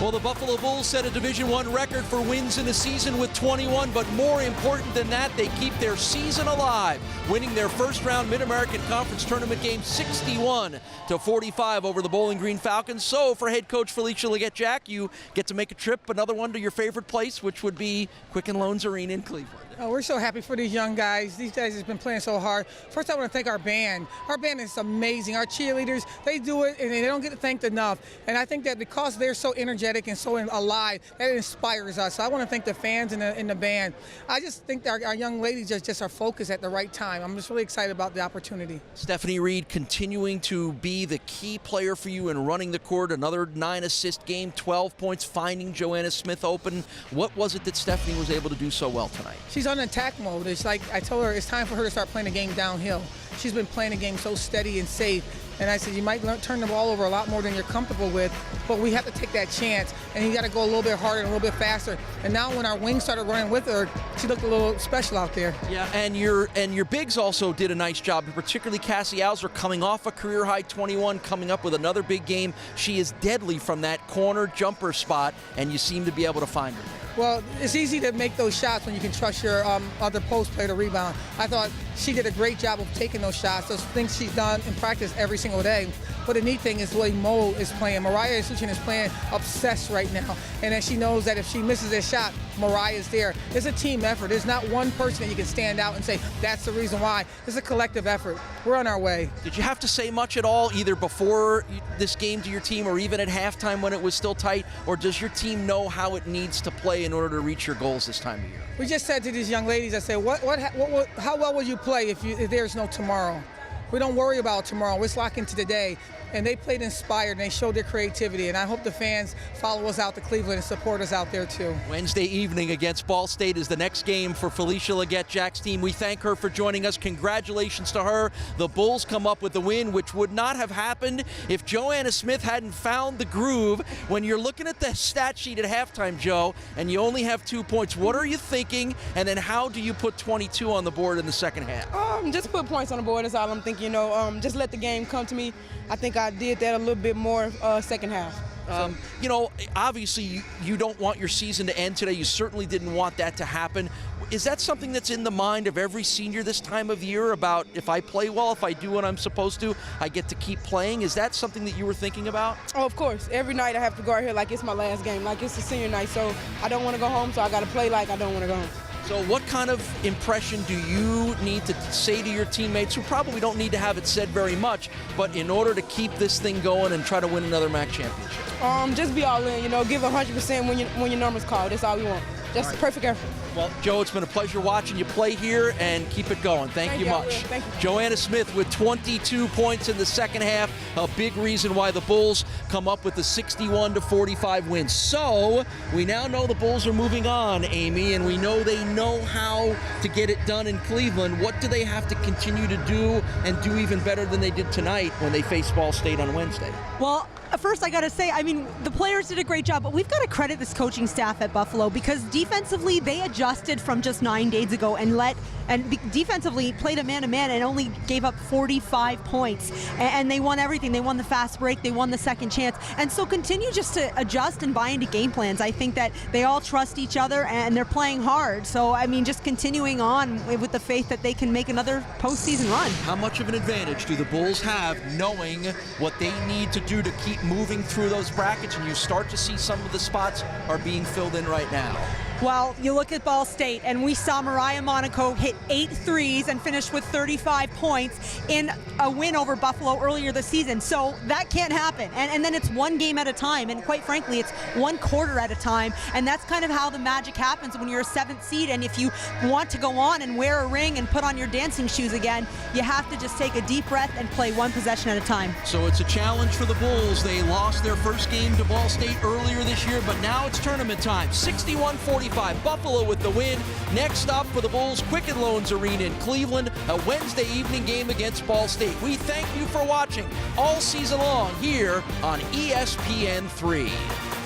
Well, the Buffalo Bulls set a Division I record for wins in a season with 21, but more important than that, they keep their season alive, winning their first-round Mid-American Conference Tournament game 61-45 over the Bowling Green Falcons. So for head coach Felicia Legette-Jack, you get to make a trip, another one to your favorite place, which would be Quicken Loans Arena in Cleveland. Oh, we're so happy for these young guys. These guys have been playing so hard. First, I want to thank our band. Our band is amazing. Our cheerleaders, they do it, and they don't get thanked enough. And I think that because they're so energetic and so alive, that inspires us. So I want to thank the fans and the band. I just think that our young ladies just are focused at the right time. I'm just really excited about the opportunity. Stephanie Reed continuing to be the key player for you in running the court. Another 9-assist game, 12 points, finding Joanna Smith open. What was it that Stephanie was able to do so well tonight? She's on attack mode. It's like I told her it's time for her to start playing the game downhill. She's been playing the game so steady and safe. And I said, you might turn the ball over a lot more than you're comfortable with, but we have to take that chance. And you got to go a little bit harder and a little bit faster. And now when our wings started running with her, she looked a little special out there. Yeah, and your bigs also did a nice job, particularly Cassie Alzer coming off a career-high 21, coming up with another big game. She is deadly from that corner jumper spot, and you seem to be able to find her there. Well, it's easy to make those shots when you can trust your other post player to rebound. I thought she did a great job of taking those shots, those things she's done in practice every single day. But the neat thing is the way Mo is playing. Mariah Isuchin is playing obsessed right now. And then she knows that if she misses a shot, Mariah's there. It's a team effort. There's not one person that you can stand out and say, that's the reason why. It's a collective effort. We're on our way. Did you have to say much at all, either before this game to your team or even at halftime when it was still tight? Or does your team know how it needs to play in order to reach your goals this time of year? We just said to these young ladies, I said, how well will you play if there's no tomorrow? We don't worry about tomorrow. Let's lock into today. And they played inspired, and they showed their creativity. And I hope the fans follow us out to Cleveland and support us out there, too. Wednesday evening against Ball State is the next game for Felicia Legette-Jack's team. We thank her for joining us. Congratulations to her. The Bulls come up with the win, which would not have happened if Joanna Smith hadn't found the groove. When you're looking at the stat sheet at halftime, Joe, and you only have 2 points, what are you thinking? And then how do you put 22 on the board in the second half? Just put points on the board. That's all I'm thinking. Just let the game come to me. I think I did that a little bit more second half. Obviously you don't want your season to end today. You certainly didn't want that to happen. Is that something that's in the mind of every senior this time of year about if I play well, if I do what I'm supposed to, I get to keep playing? Is that something that you were thinking about? Oh, of course. Every night I have to go out here like it's my last game, like it's the senior night. So I don't want to go home, so I got to play like I don't want to go home. So what kind of impression do you need to say to your teammates, who probably don't need to have it said very much, but in order to keep this thing going and try to win another MAC championship? Just be all in, give 100% when your number's called. That's all we want. Just a perfect effort. Well, Joe, it's been a pleasure watching you play here, and keep it going. Thank you much. Thank you. Joanna Smith with 22 points in the second half, a big reason why the Bulls come up with the 61-45 win. So we now know the Bulls are moving on, Amy, and we know they know how to get it done in Cleveland. What do they have to continue to do and do even better than they did tonight when they face Ball State on Wednesday? Well, first I got to say, the players did a great job, but we've got to credit this coaching staff at Buffalo because defensively they adjusted from just 9 days ago and defensively played a man-to-man and only gave up 45 points. And they won everything. They won the fast break. They won the second chance. And so continue just to adjust and buy into game plans. I think that they all trust each other and they're playing hard. So, just continuing on with the faith that they can make another postseason run. How much of an advantage do the Bulls have knowing what they need to do to keep moving through those brackets, and you start to see some of the spots are being filled in right now? Well, you look at Ball State, and we saw Mariah Monaco hit 8 threes and finish with 35 points in a win over Buffalo earlier this season. So that can't happen. And then it's one game at a time, and quite frankly, it's one quarter at a time. And that's kind of how the magic happens when you're a 7th seed. And if you want to go on and wear a ring and put on your dancing shoes again, you have to just take a deep breath and play one possession at a time. So it's a challenge for the Bulls. They lost their first game to Ball State earlier this year, but now it's tournament time. 61-45. Buffalo with the win. Next up for the Bulls, Quicken Loans Arena in Cleveland, a Wednesday evening game against Ball State. We thank you for watching all season long here on ESPN3.